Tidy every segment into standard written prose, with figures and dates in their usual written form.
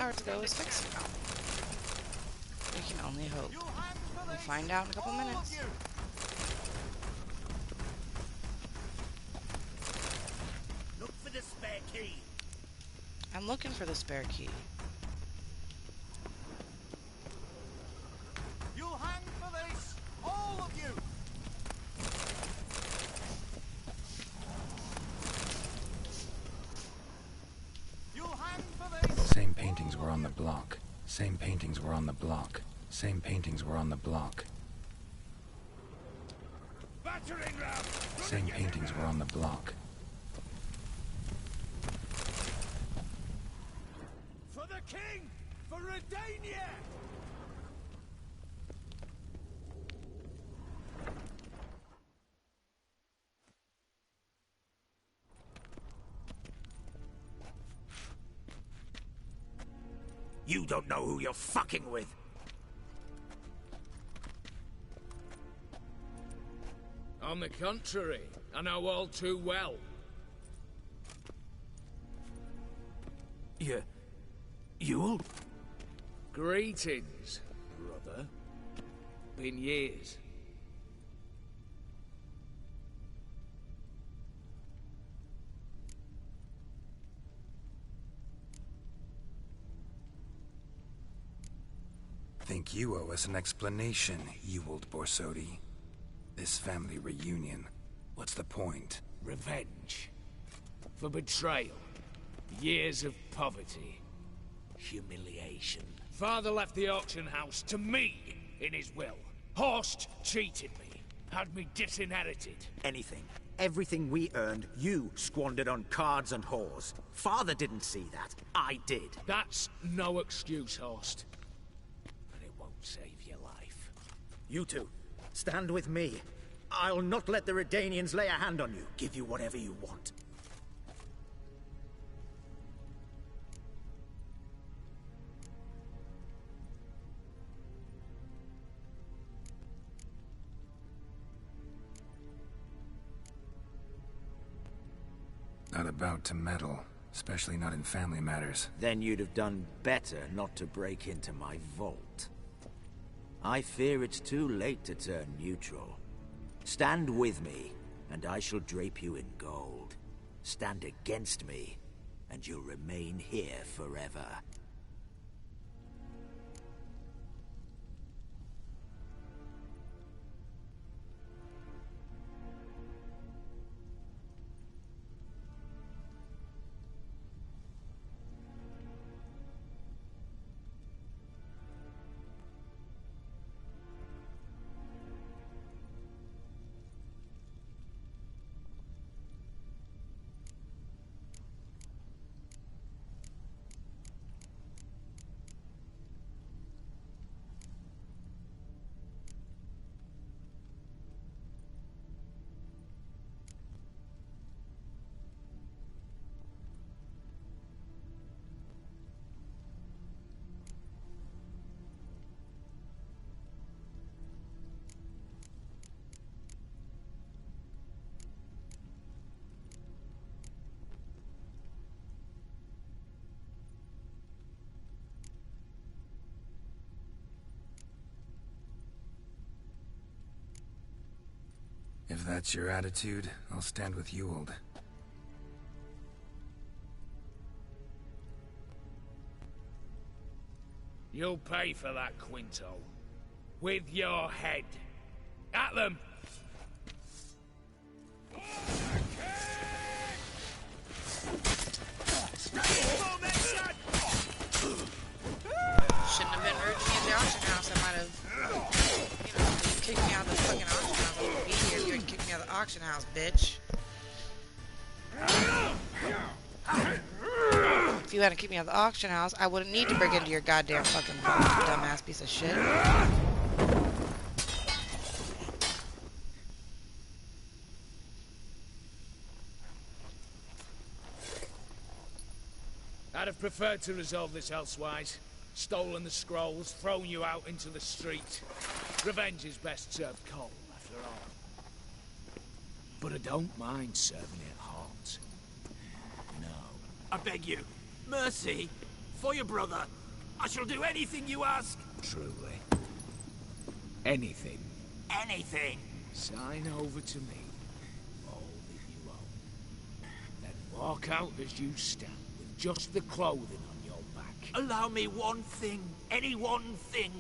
guards go is fixing them. We can only hope. We'll find out in a couple minutes. Look for the spare key. I'm looking for the spare key. You'll hang for this, all of you. You'll hang for this. Same paintings were on the block. Same paintings were on the block. Same paintings were on the block. Battering ram. Same paintings were on the block. For the king, for Redania. You don't know who you're fucking with. On the contrary, I know all too well. You'll? Greetings, brother. Been years. Think you owe us an explanation, Ewald Borsodi. This family reunion, what's the point? Revenge. For betrayal. Years of poverty. Humiliation. Father left the auction house to me in his will. Horst cheated me. Had me disinherited. Anything. Everything we earned, you squandered on cards and whores. Father didn't see that. I did. That's no excuse, Horst. But it won't save your life. You two, stand with me. I'll not let the Redanians lay a hand on you. Give you whatever you want. Not about to meddle, especially not in family matters. Then you'd have done better not to break into my vault. I fear it's too late to turn neutral. Stand with me, and I shall drape you in gold. Stand against me, and you'll remain here forever. If that's your attitude, I'll stand with Ewald. You'll pay for that, Quinto. With your head. At them! Shouldn't have been rooting me at the auction house. I might have, you know, you kicked me out of the fucking auction house. I wouldn't be here if you hadn't kicked me out of the auction house, bitch. If you hadn't kicked me out of the auction house, I wouldn't need to break into your goddamn fucking vault, you dumbass piece of shit. I'd have preferred to resolve this elsewise. Stolen the scrolls, thrown you out into the street. Revenge is best served cold, after all. But I don't mind serving it hot. No. I beg you, mercy. For your brother, I shall do anything you ask. Truly. Anything. Anything. Sign over to me all that you own. Then walk out as you stand with just the clothing on your back. Allow me one thing. Any one thing.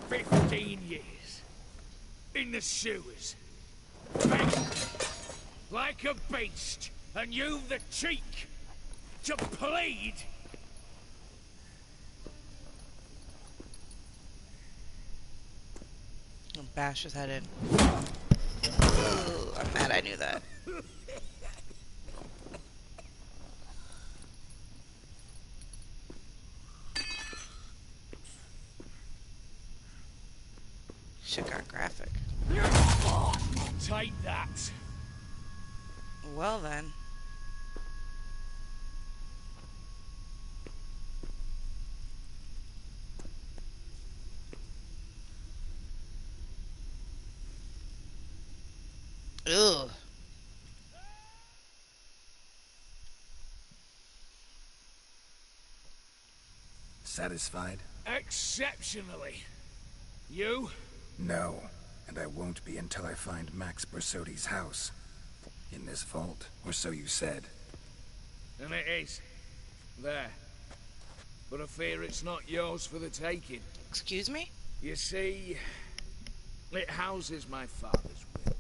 15 years. In the sewers. Begging. Like a beast. And you've the cheek to plead. I'll bash his head in. Ooh, I'm mad I knew that. Shit got graphic. Take that. Well then. Ugh. Satisfied? Exceptionally. You? No, and I won't be until I find Max Borsodi's house. In this vault, or so you said. And it is. There. But I fear it's not yours for the taking. Excuse me? You see, it houses my father's will.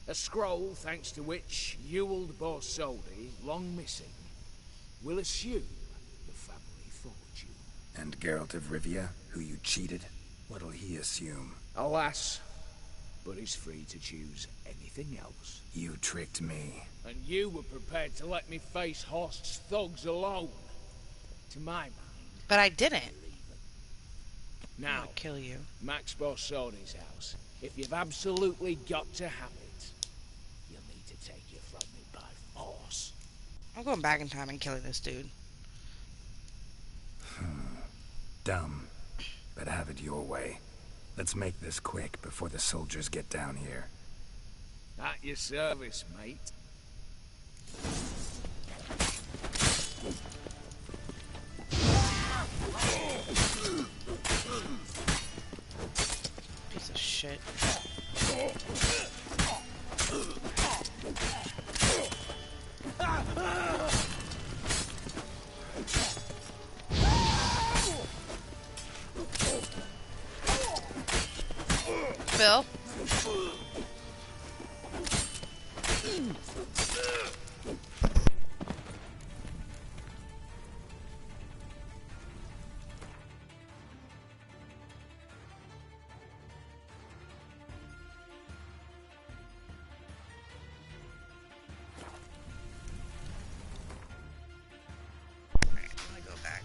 A scroll thanks to which Ewald Borsodi, long missing, will assume the family fortune. And Geralt of Rivia, who you cheated? What'll he assume? Alas, but he's free to choose anything else. You tricked me. And you were prepared to let me face Horst's thugs alone. To my mind. But I didn't. I'm Now, gonna kill you. Max Borsodi's house. If you've absolutely got to have it, you'll need to take it from me by force. I'm going back in time and killing this dude. Dumb. But have it your way. Let's make this quick before the soldiers get down here. At your service, mate. Piece of shit. Bill? Alright, I'm gonna go back.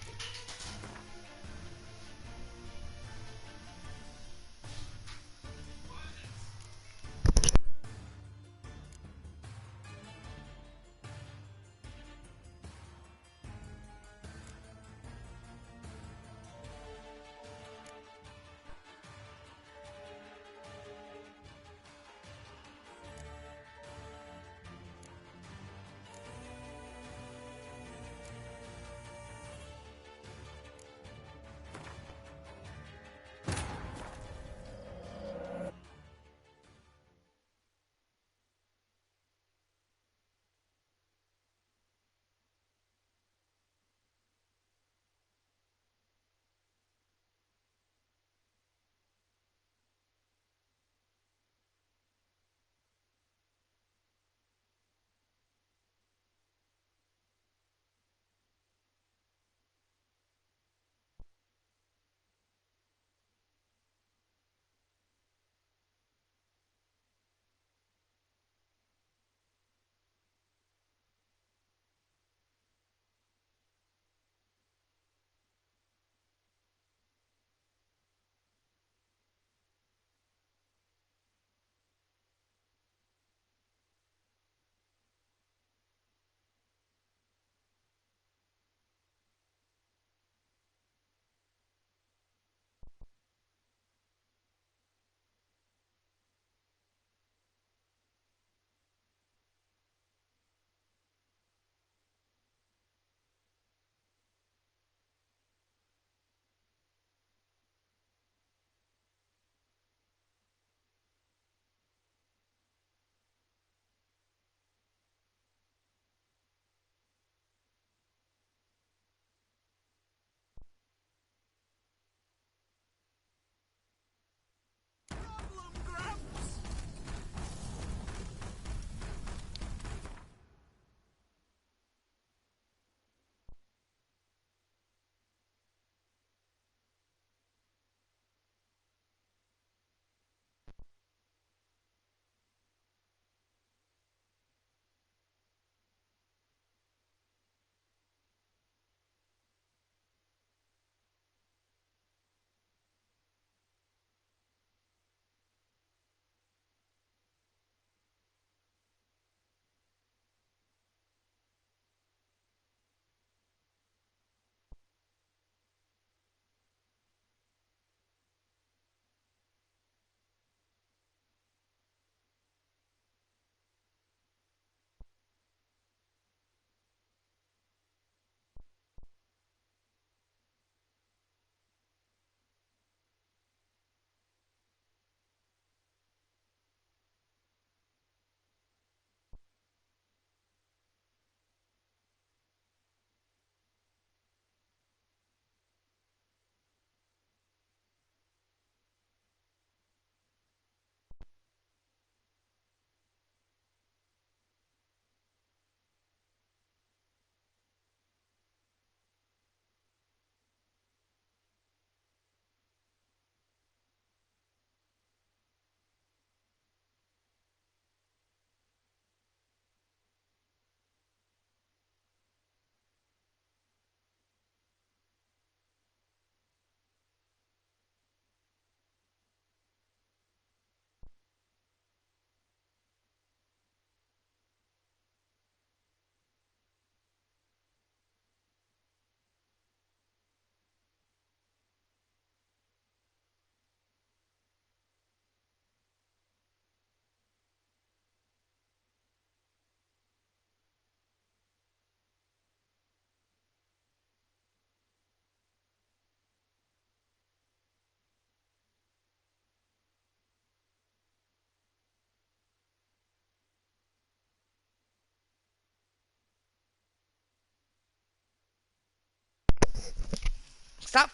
Stop.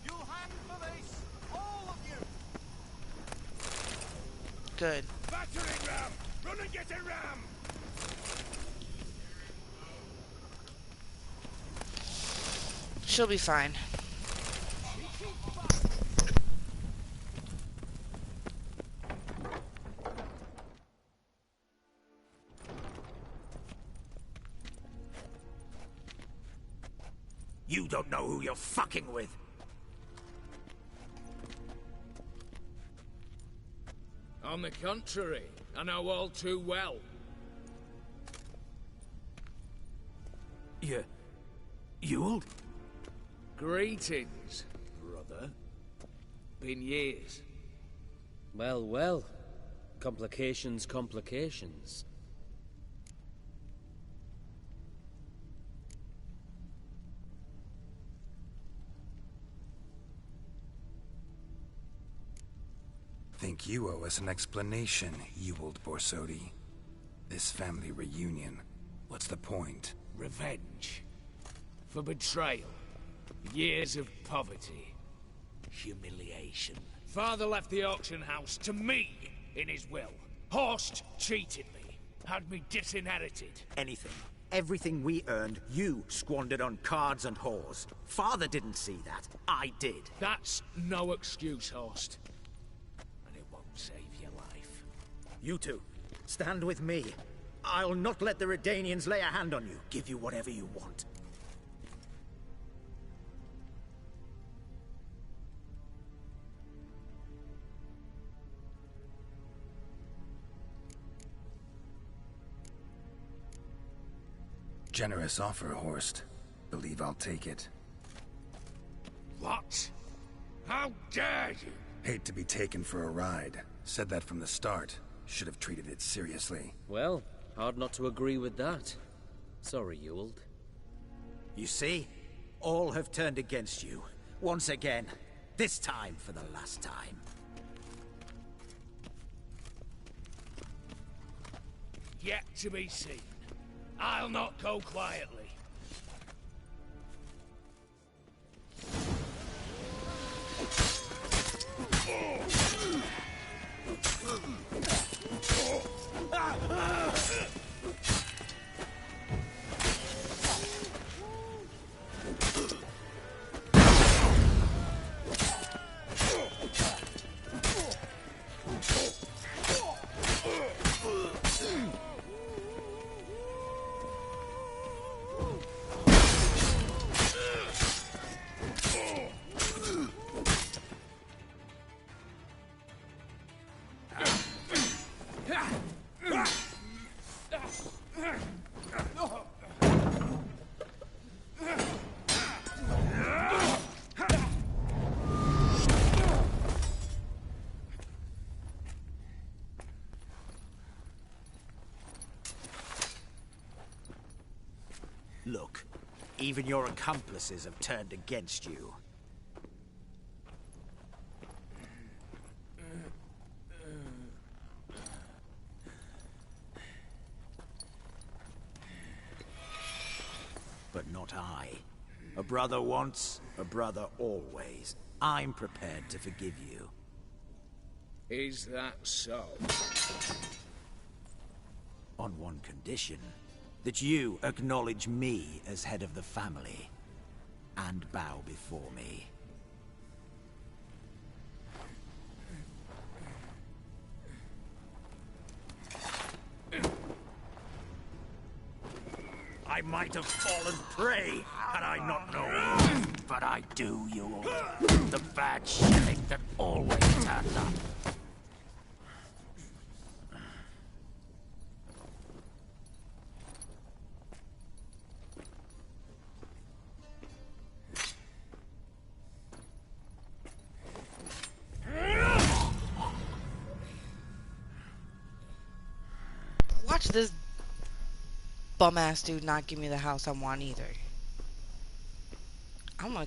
You'll hang for this, all of you. Good. Battering ram! Run and get a ram! She'll be fine. You don't know who you're fucking with. On the contrary, I know all too well. Ewald? Greetings, brother. Been years. Well, well. Complications, complications. Think you owe us an explanation, Ewald Borsodi. This family reunion, what's the point? Revenge. For betrayal. Years of poverty. Humiliation. Father left the auction house to me in his will. Horst cheated me. Had me disinherited. Anything. Everything we earned, you squandered on cards and whores. Father didn't see that. I did. That's no excuse, Horst. And it won't save your life. You two, stand with me. I'll not let the Redanians lay a hand on you. Give you whatever you want. Generous offer, Horst. Believe I'll take it. What? How dare you? Hate to be taken for a ride. Said that from the start. Should have treated it seriously. Well, hard not to agree with that. Sorry, Ewald. You see? All have turned against you. Once again. This time for the last time. Yet to be seen. I'll not go quietly. Look, even your accomplices have turned against you. But not I. A brother once, a brother always. I'm prepared to forgive you. Is that so? On one condition. That you acknowledge me as head of the family. And bow before me. I might have fallen prey had I not known. But I do, you all. The bad shilling that always turns up. Watch this bum-ass dude not give me the house I want either. I'm gonna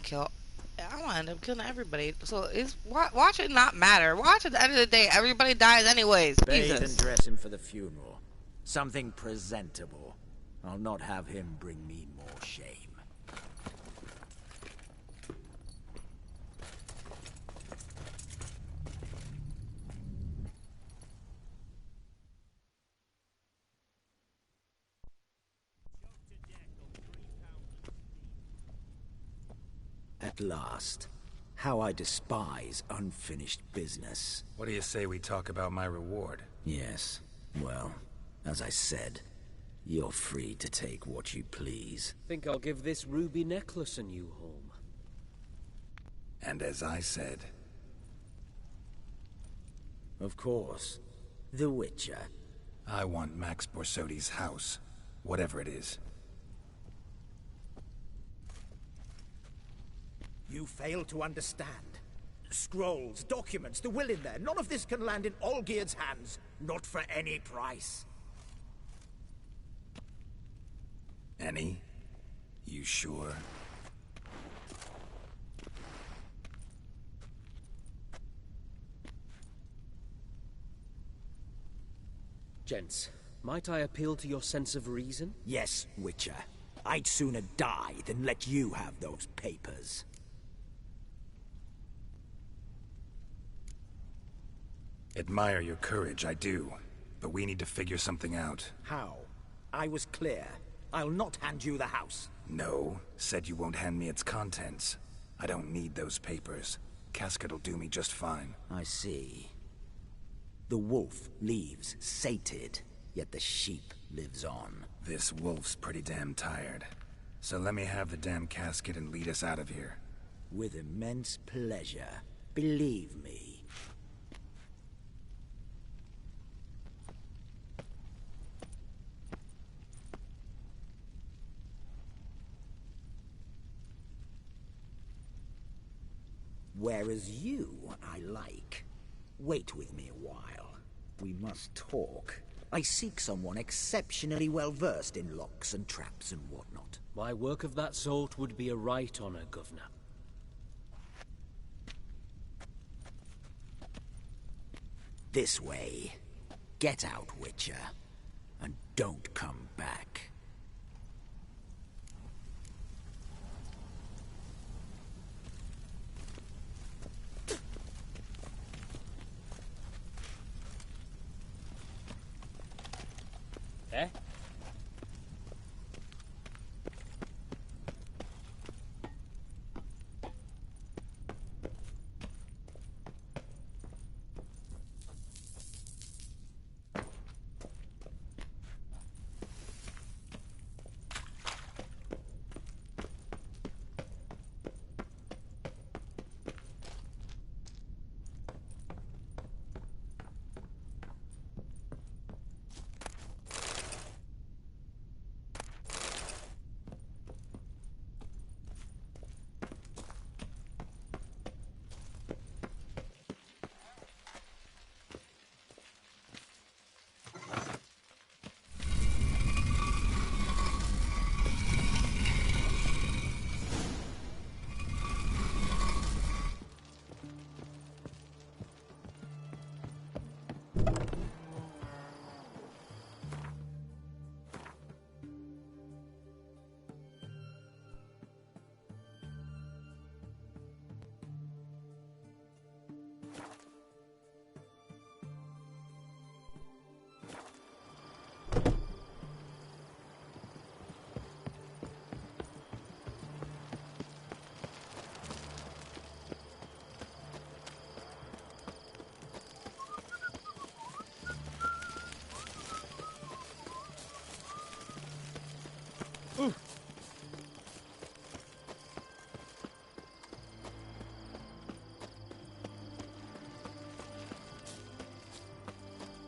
end up killing everybody. So watch it not matter. Watch at the end of the day, everybody dies anyways. Bathe Jesus. and dress him for the funeral. Something presentable. I'll not have him bring me more shame. At last. How I despise unfinished business. What do you say we talk about my reward? Yes. Well, as I said, you're free to take what you please. Think I'll give this ruby necklace a new home. And as I said... Of course. The Witcher. I want Max Borsodi's house. Whatever it is. You fail to understand. Scrolls, documents, the will in there. None of this can land in Olgierd's hands. Not for any price. Any? You sure? Gents, might I appeal to your sense of reason? Yes, Witcher. I'd sooner die than let you have those papers. Admire your courage, I do. But we need to figure something out. How? I was clear. I'll not hand you the house. No, said you won't hand me its contents. I don't need those papers. Casket'll do me just fine. I see. The wolf leaves sated, yet the sheep lives on. This wolf's pretty damn tired. So let me have the damn casket and lead us out of here. With immense pleasure. Believe me. Whereas you, I like. Wait with me a while. We must talk. I seek someone exceptionally well versed in locks and traps and whatnot. My work of that sort would be a right honor, Governor. This way. Get out, Witcher. And don't come back. Eh?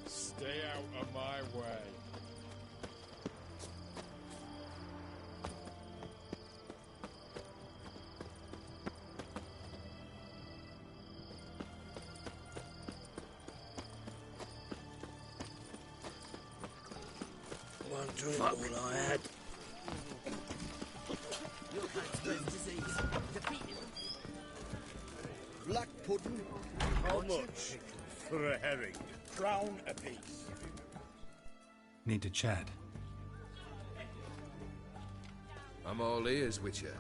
Stay out of my way. One drink all I had. Black pudding. How much for a herring? Crown apiece. Need to chat. I'm all ears, Witcher.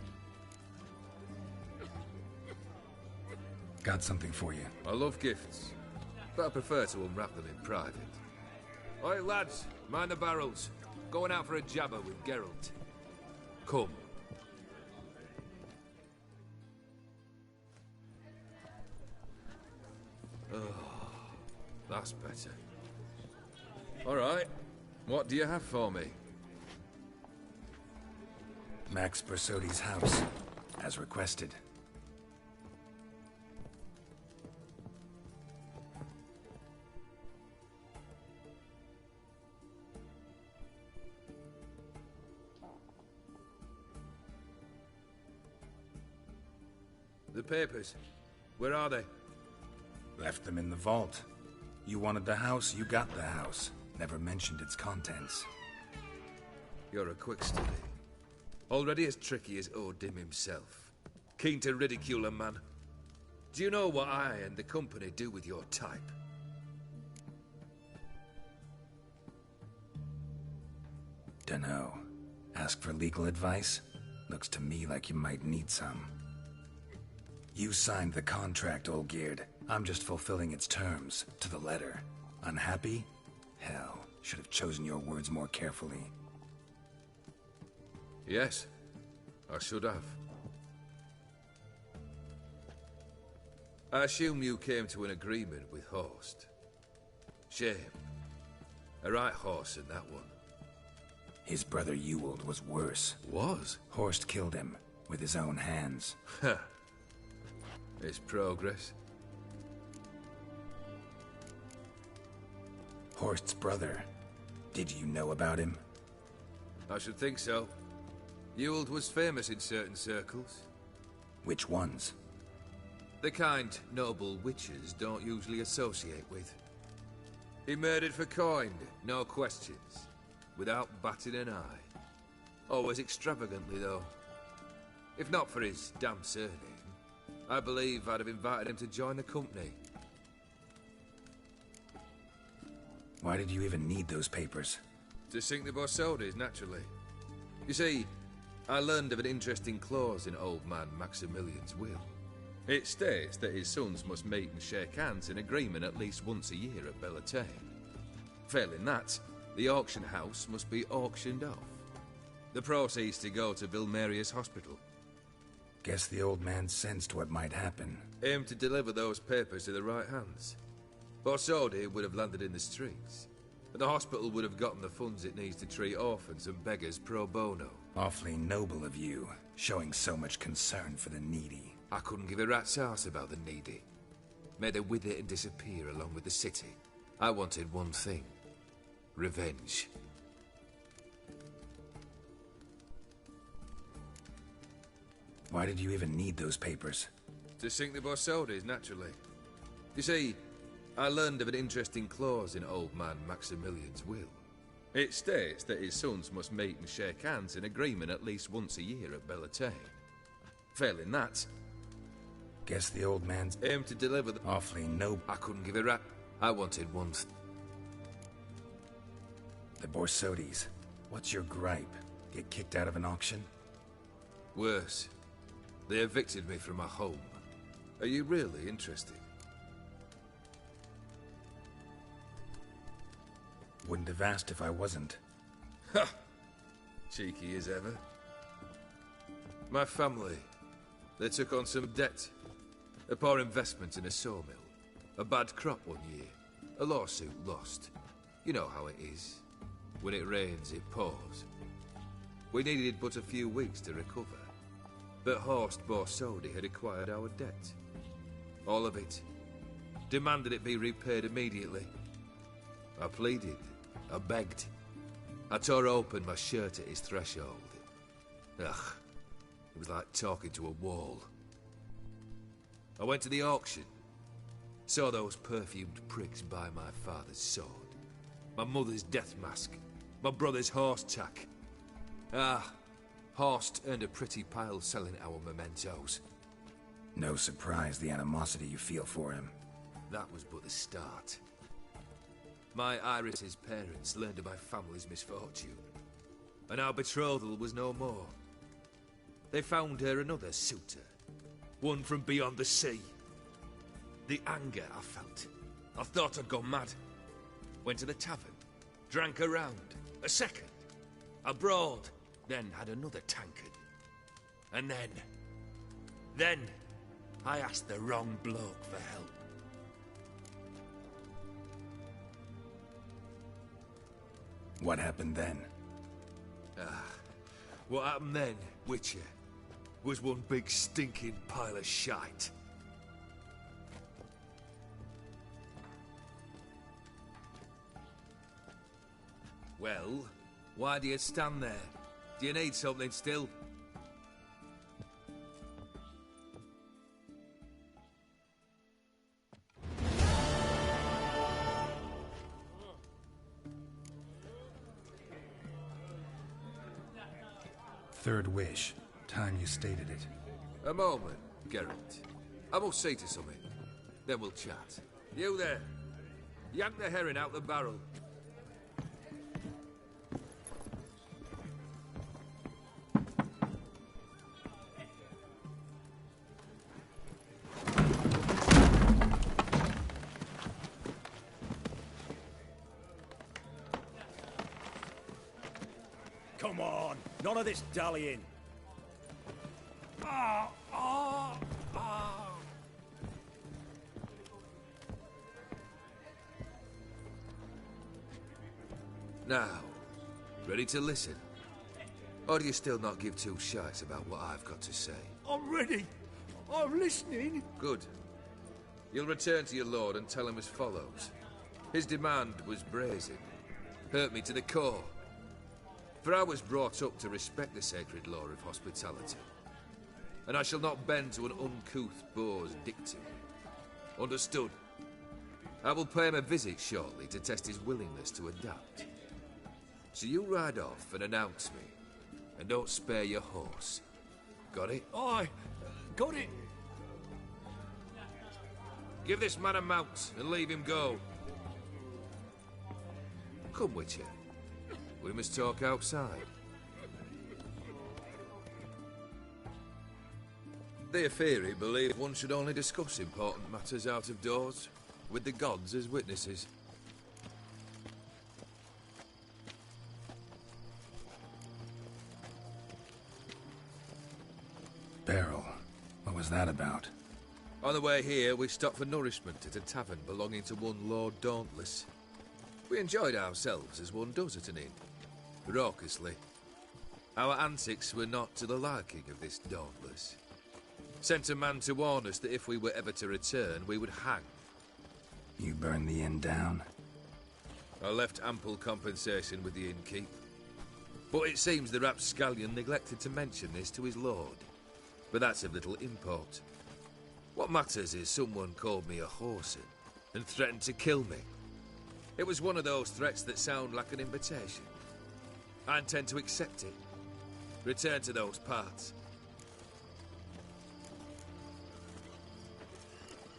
Got something for you. I love gifts, but I prefer to unwrap them in private. Oi, lads, mind the barrels. Going out for a jabber with Geralt. Come. Oh, that's better. All right, what do you have for me? Max Borsodi's house, as requested. The papers. Where are they? Left them in the vault. You wanted the house, you got the house. Never mentioned its contents. You're a quick study. Already as tricky as Odin himself. Keen to ridicule a man. Do you know what I and the company do with your type? Dunno. Ask for legal advice? Looks to me like you might need some. You signed the contract, Olgierd. I'm just fulfilling its terms, to the letter. Unhappy? Hell, should have chosen your words more carefully. Yes, I should have. I assume you came to an agreement with Horst. Shame. A right horse in that one. His brother Ewald was worse. Was? Horst killed him, with his own hands. Ha. It's progress. Horst's brother. Did you know about him? I should think so. Ewald was famous in certain circles. Which ones? The kind noble witches don't usually associate with. He murdered for coin, no questions. Without batting an eye. Always extravagantly, though. If not for his damn surname, I believe I'd have invited him to join the company. Why did you even need those papers? To sink the Borsodis, naturally. You see, I learned of an interesting clause in old man Maximilian's will. It states that his sons must meet and shake hands in agreement at least once a year at Bellatane. Failing that, the auction house must be auctioned off. The proceeds to go to Vilmeria's hospital. Guess the old man sensed what might happen. Aimed to deliver those papers to the right hands. Borsodi would have landed in the streets, and the hospital would have gotten the funds it needs to treat orphans and beggars pro bono. Awfully noble of you, showing so much concern for the needy. I couldn't give a rat's ass about the needy. Made her wither and disappear along with the city. I wanted one thing. Revenge. Why did you even need those papers? To sink the Borsodis, naturally. You see, I learned of an interesting clause in old man Maximilian's will. It states that his sons must meet and shake hands in agreement at least once a year at Bellatane. Failing that... Guess the old man's... aimed to deliver the... Awfully noble. I couldn't give a rat. I wanted one... The Borsodis. What's your gripe? Get kicked out of an auction? Worse. They evicted me from my home. Are you really interested? Wouldn't have asked if I wasn't. Ha! Cheeky as ever. My family, they took on some debt. A poor investment in a sawmill. A bad crop one year. A lawsuit lost. You know how it is. When it rains, it pours. We needed but a few weeks to recover. But Horst Borsodi had acquired our debt. All of it. Demanded it be repaid immediately. I pleaded. I begged. I tore open my shirt at his threshold. Ugh. It was like talking to a wall. I went to the auction. Saw those perfumed pricks buy my father's sword. My mother's death mask. My brother's horse tack. Ah, Horst earned a pretty pile selling our mementos. No surprise the animosity you feel for him. That was but the start. My Iris's parents learned of my family's misfortune, and our betrothal was no more. they found her another suitor. One from beyond the sea. The anger I felt. I thought I'd gone mad. Went to the tavern. Drank a round. A second. Abroad. Then had another tankard. And then, I asked the wrong bloke for help. What happened then? What happened then, Witcher, was one big stinking pile of shite. Well, why do you stand there? Do you need something still? Third wish. Time you stated it. A moment, Geralt. I must see to something. Then we'll chat. You there. Yank the herring out the barrel. Come on, none of this dallying. Now, ready to listen? Or do you still not give two shites about what I've got to say? I'm ready. I'm listening. Good. You'll return to your lord and tell him as follows. His demand was brazen. Hurt me to the core. For I was brought up to respect the sacred law of hospitality. And I shall not bend to an uncouth boor's dictum. Understood? I will pay him a visit shortly to test his willingness to adapt. So you ride off and announce me. And don't spare your horse. Got it? Aye, got it. Give this man a mount and leave him go. Come, Witcher. We must talk outside. The Aetheri believe one should only discuss important matters out of doors, with the gods as witnesses. Beryl, what was that about? On the way here, we stopped for nourishment at a tavern belonging to one Lord Dauntless. We enjoyed ourselves as one does at an inn, raucously. Our antics were not to the liking of this Dauntless. Sent a man to warn us that if we were ever to return, we would hang. You burned the inn down? I left ample compensation with the innkeep. But it seems the rapscallion neglected to mention this to his lord. But that's of little import. What matters is someone called me a whoreson and threatened to kill me. It was one of those threats that sound like an invitation. I intend to accept it. Return to those parts.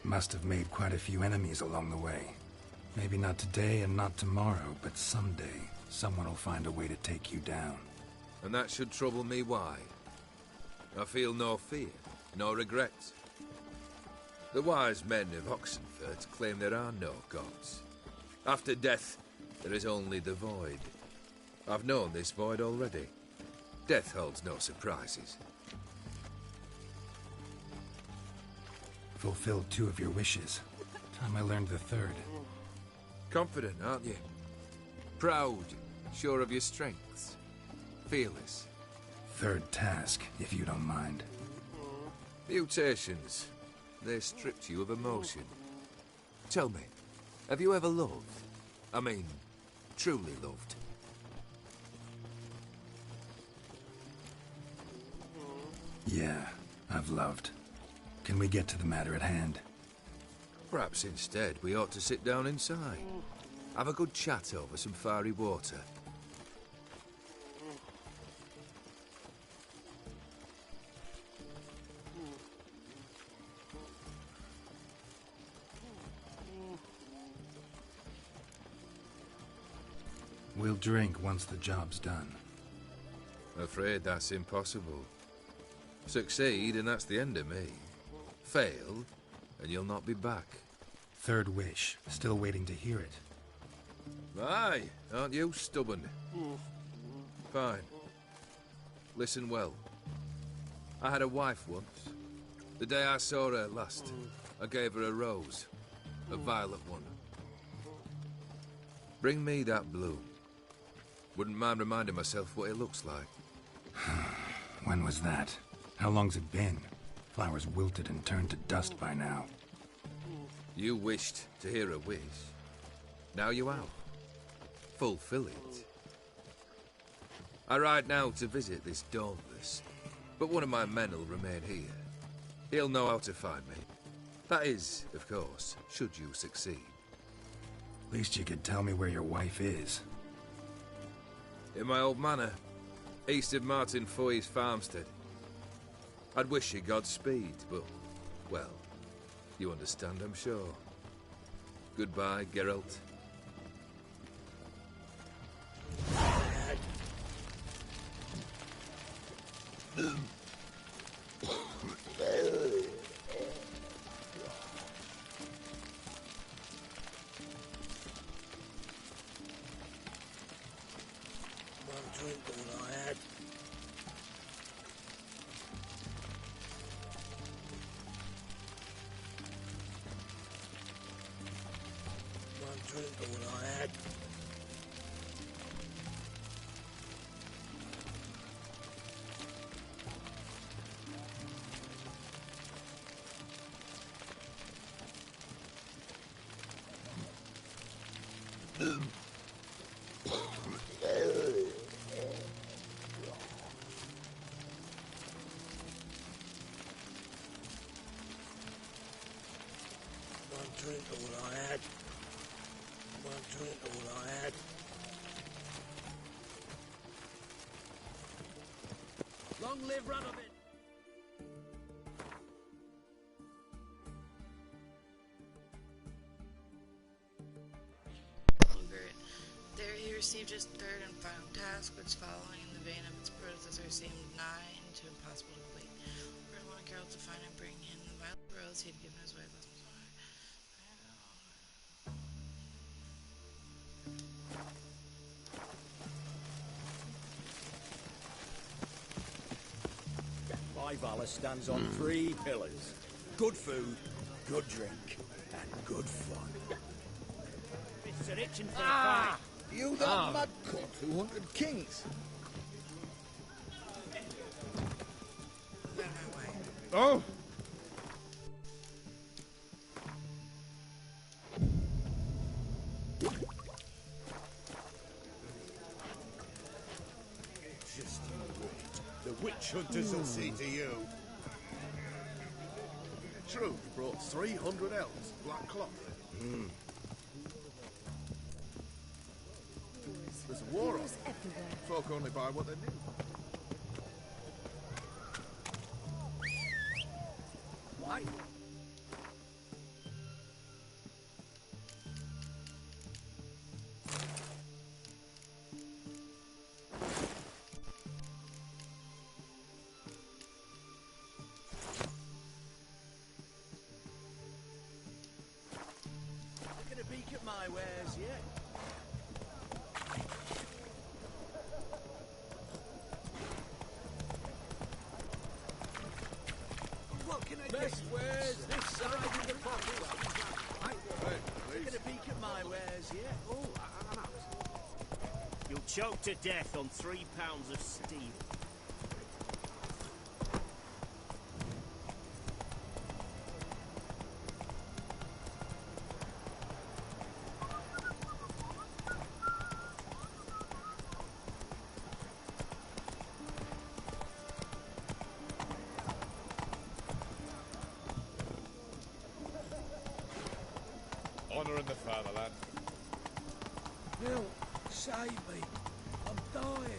Must have made quite a few enemies along the way. Maybe not today and not tomorrow, but someday, someone will find a way to take you down. And that should trouble me why? I feel no fear, no regret. The wise men of Oxenfurt claim there are no gods. After death, there is only the void. I've known this void already. Death holds no surprises. Fulfilled 2 of your wishes. Time I learned the 3rd. Confident, aren't you? Proud, sure of your strengths. Fearless. 3rd task, if you don't mind. Mutations. They stripped you of emotion. Tell me, have you ever loved? I mean, truly loved? Yeah, I've loved. Can we get to the matter at hand? Perhaps instead we ought to sit down inside. Have a good chat over some fiery water. We'll drink once the job's done. Afraid that's impossible. Succeed, and that's the end of me. Fail, and you'll not be back. Third wish. Still waiting to hear it. Aye, aren't you stubborn? Fine. Listen well. I had a wife once. The day I saw her last, I gave her a rose. A violet one. Bring me that bloom. Wouldn't mind reminding myself what it looks like. When was that? How long's it been? Flowers wilted and turned to dust by now. You wished to hear a wish. Now you have. Fulfill it. I ride now to visit this Dauntless, but one of my men will remain here. He'll know how to find me. That is, of course, should you succeed. Least you could tell me where your wife is. In my old manor, east of Martin Foy's farmstead. I'd wish you Godspeed, but, well, you understand, I'm sure. Goodbye, Geralt. Long live Radovid! There he received his third and final task, which following in the vein of its predecessor seemed nigh to impossible to complete. Word wanted Geralt to find and bring him the violet rose he had given his wife last summer. My Valor stands on 3 pillars. Good food, good drink, and good fun. It's itching for a fight. You that mad cunt who hunted kings. Get out of my way. Oh! Just you wait. The witch hunters will see to you. True, you brought 300 elves, black cloth. There's a war on. Folk only buy what they need. Why? Taking a peek at my wares yet? What can I do? Best wares this side of the pocket. Taking a peek at my wares yet? Oh, I'm out. You'll choke to death on 3 pounds of steel. Honor in the fatherland. Bill, save me. I'm dying.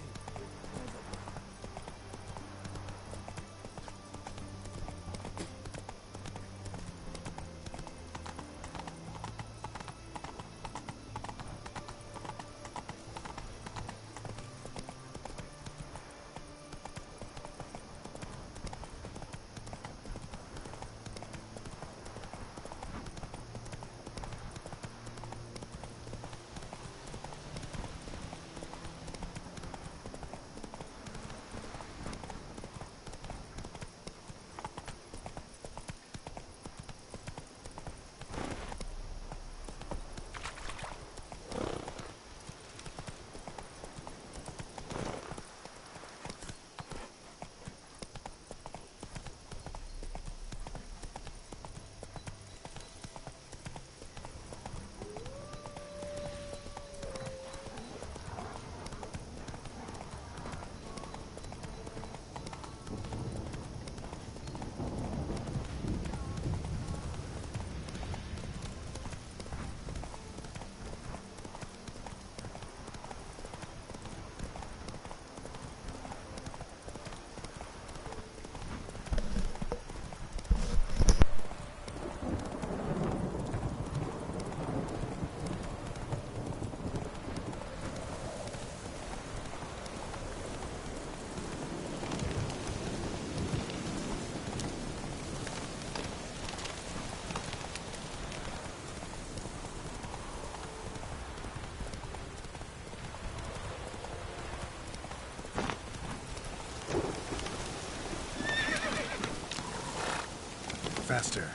Faster.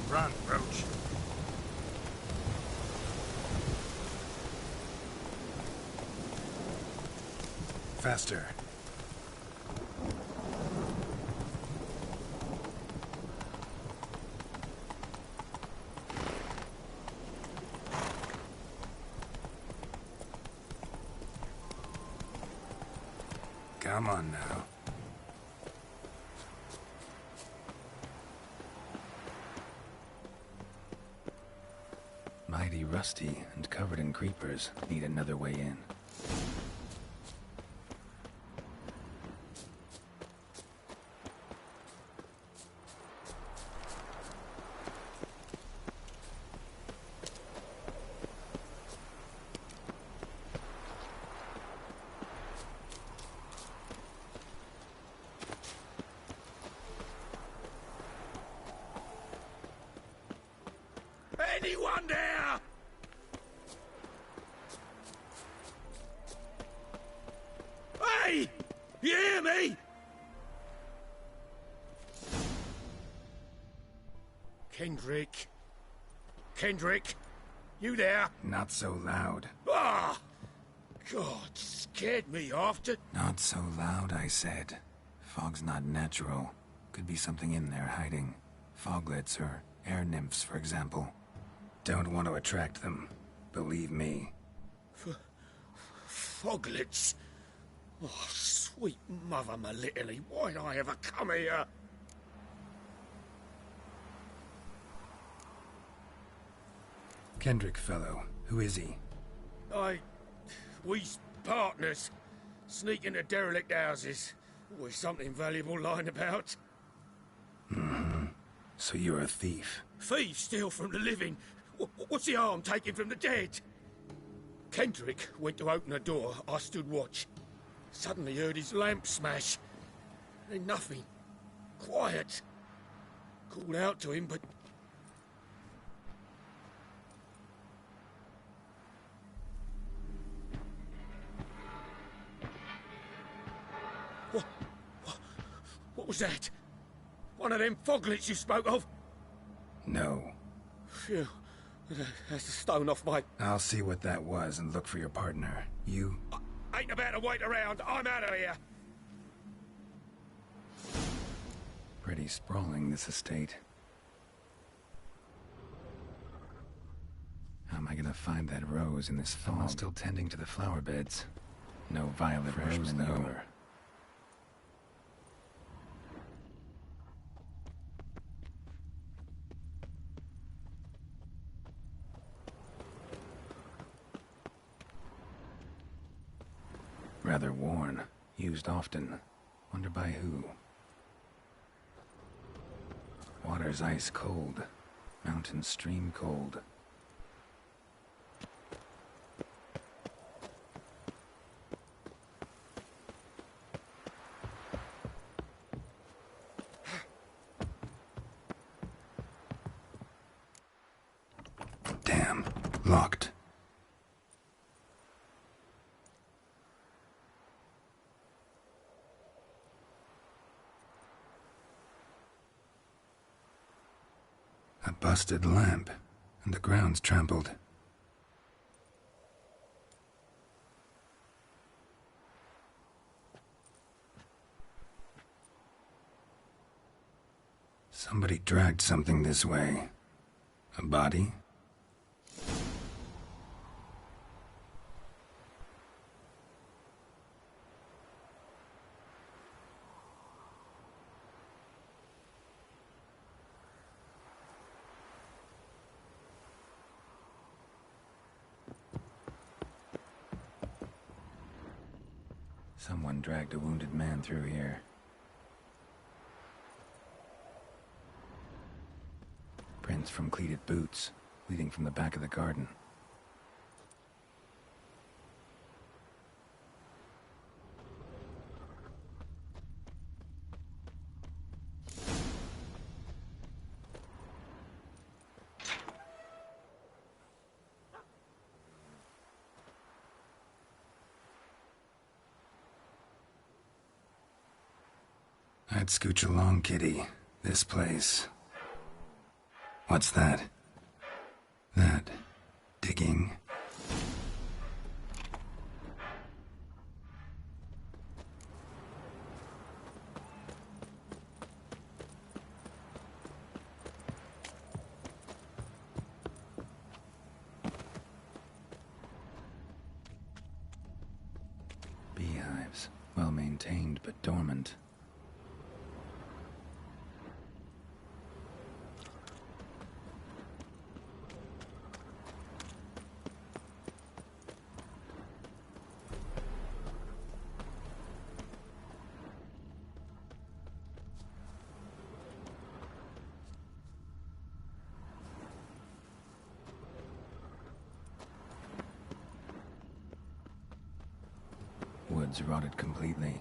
Run, Roach. Faster. Come on now. Mighty rusty and covered in creepers. Need another way in. Anyone there? Hey! You hear me? Kendrick. Kendrick, you there? Not so loud. Ah! God, scared me after. Not so loud, I said. Fog's not natural. Could be something in there hiding. Foglets or air nymphs, for example. Don't want to attract them. Believe me. Foglets? Oh, sweet mother Melitele, why'd I ever come here? Kendrick fellow. Who is he? We's partners. Sneak into derelict houses. Always something valuable lying about. Mm-hmm. So you're a thief. Thieves steal from the living. What's the harm taking from the dead? Kendrick went to open a door. I stood watch. Suddenly heard his lamp smash. Then nothing. Quiet. Called out to him, but... What was that? One of them foglets you spoke of? No. Phew. That's a stone off my... I'll see what that was and look for your partner. You... I ain't about to wait around. I'm out of here. Pretty sprawling, this estate. How am I gonna find that rose in this fog? Someone's still tending to the flower beds. No violet rose, though. Rather worn. Used often. Wonder by who. Water's ice cold. Mountain stream cold. Damn. Locked. A busted lamp, and the ground's trampled. Somebody dragged something this way. A body? Someone dragged a wounded man through here. Prints from cleated boots, leading from the back of the garden. I'd scooch along, kitty. This place. What's that? That... digging? Beehives. Well maintained, but dormant. Woods rotted completely.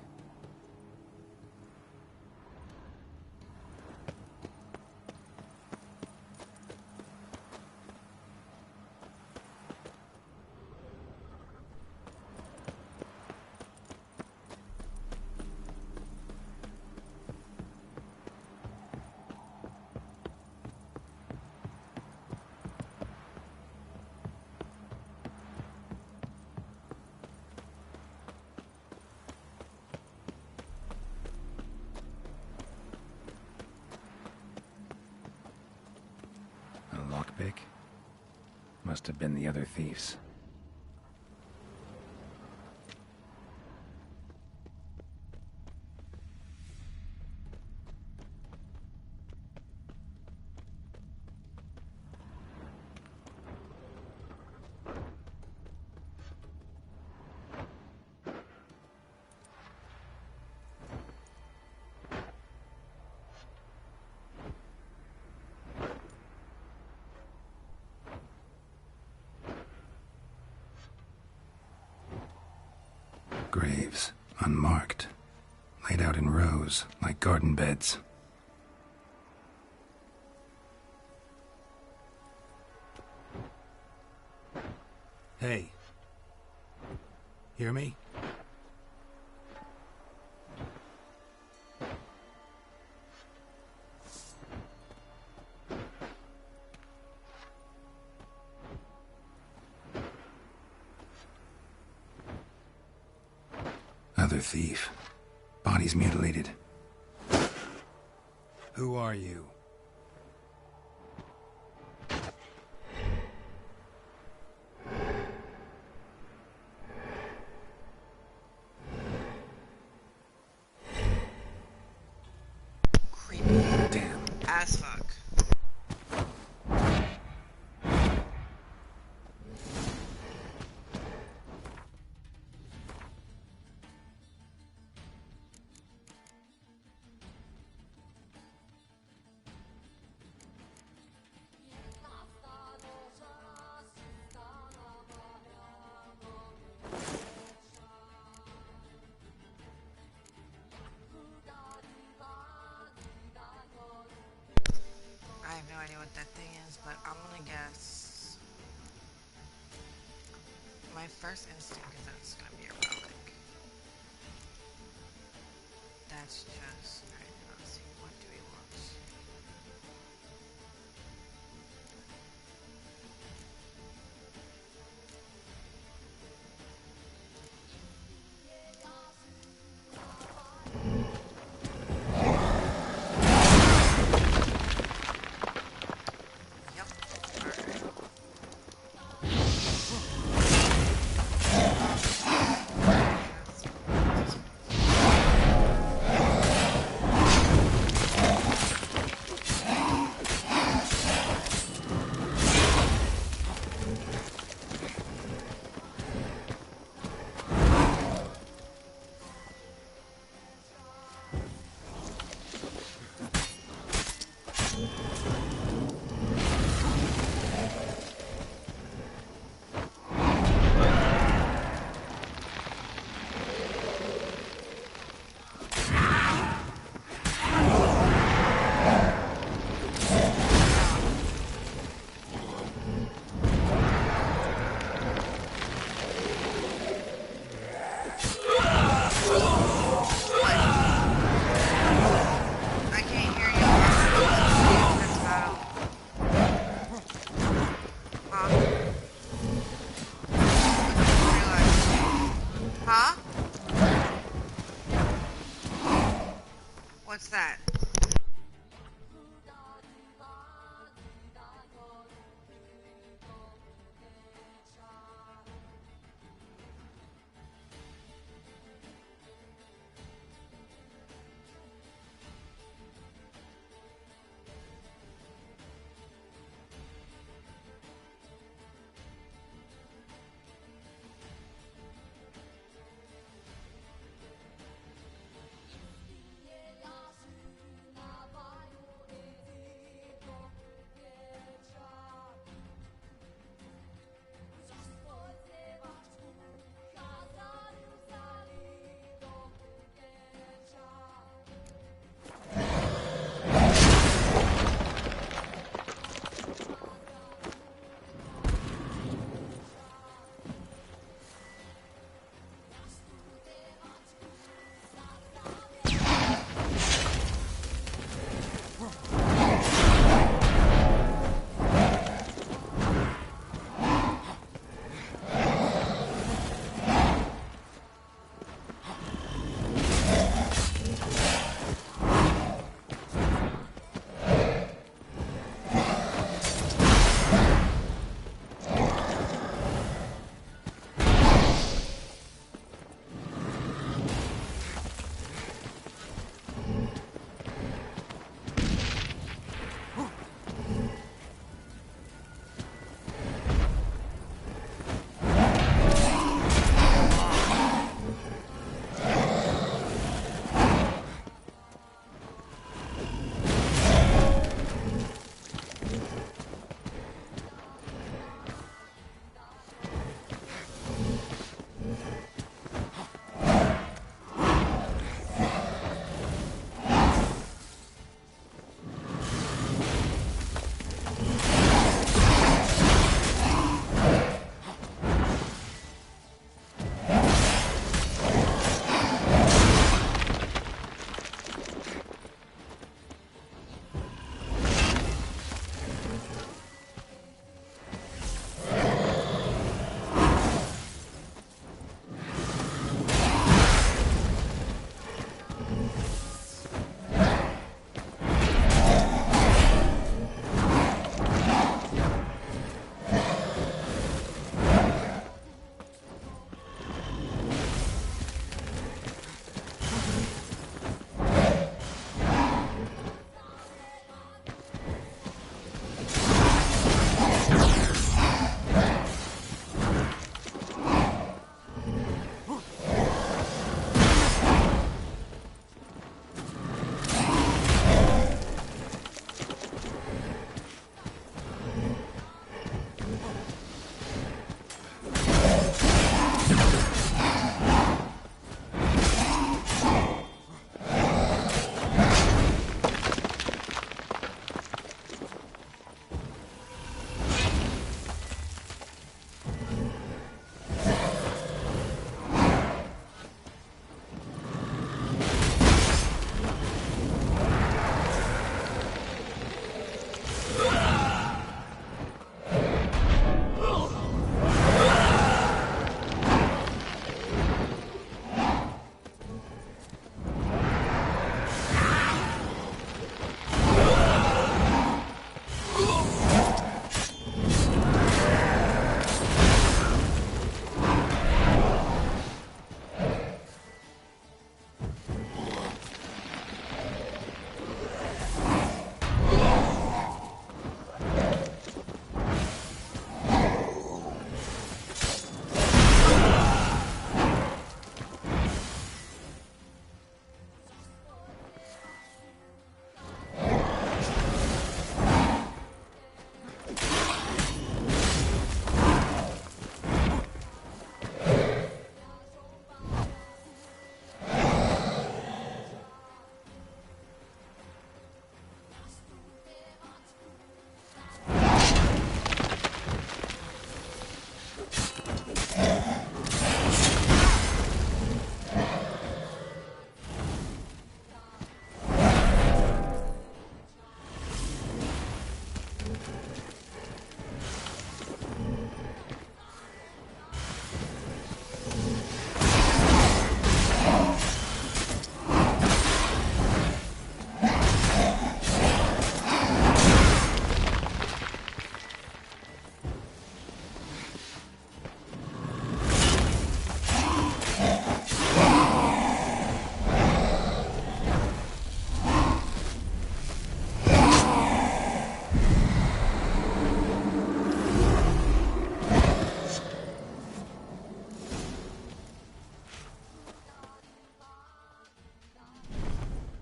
Lockpick? Must have been the other thieves. Graves, unmarked, laid out in rows like garden beds. Hey. Hear me? Other thief. Body's mutilated. Who are you? Creepy. Damn. As fuck. I have no idea what that thing is, but I'm gonna guess. My first instinct is that it's gonna be a relic. That's just. Alright, let's see. What do we want? Yep. Alright. What's that?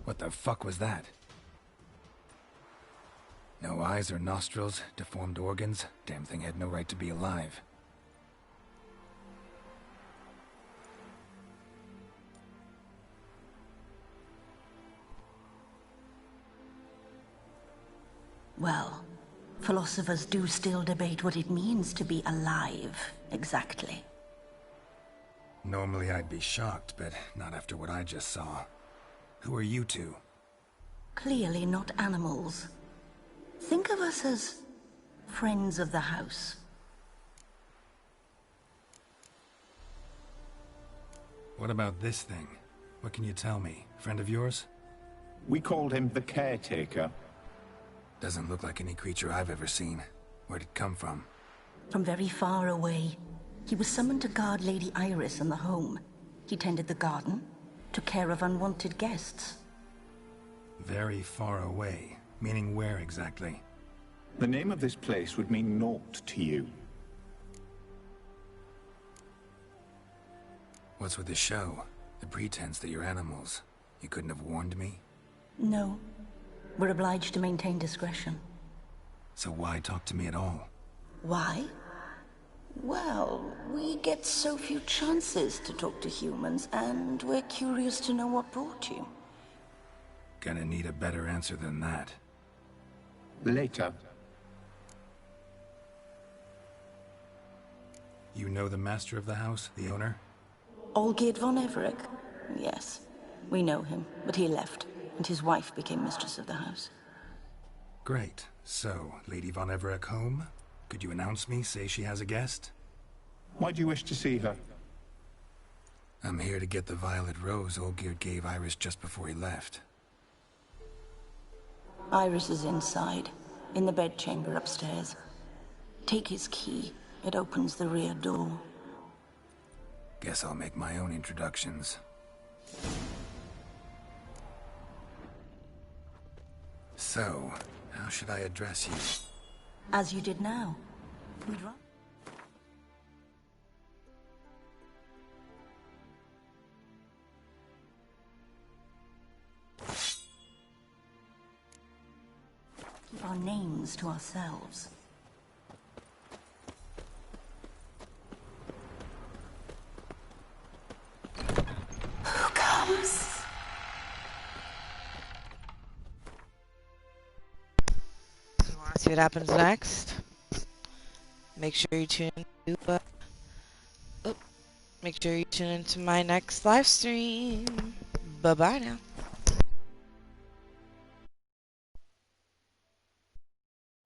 What the fuck was that? No eyes or nostrils, deformed organs. Damn thing had no right to be alive. Well, philosophers do still debate what it means to be alive, exactly. Normally I'd be shocked, but not after what I just saw. Who are you two? Clearly not animals. Think of us as friends of the house. What about this thing? What can you tell me? Friend of yours? We called him the Caretaker. Doesn't look like any creature I've ever seen. Where'd it come from? From very far away. He was summoned to guard Lady Iris and the home. He tended the garden, took care of unwanted guests. Very far away. Meaning where exactly? The name of this place would mean naught to you. What's with the show? The pretense that you're animals. You couldn't have warned me? No. We're obliged to maintain discretion. So why talk to me at all? Why? Well, we get so few chances to talk to humans, and we're curious to know what brought you. Gonna need a better answer than that. Later. You know the master of the house, the owner? Olgierd von Everec? Yes. We know him, but he left, and his wife became mistress of the house. Great. So, Lady von Everec home? Could you announce me, say she has a guest? Why do you wish to see her? I'm here to get the violet rose Olgierd gave Iris just before he left. Iris is inside, in the bedchamber upstairs. Take his key. It opens the rear door. Guess I'll make my own introductions. So, how should I address you? As you did now. We'd run. Keep our names to ourselves. Who comes? So want to see what happens next? Make sure you tune into make sure you tune into my next live stream. Bye bye now.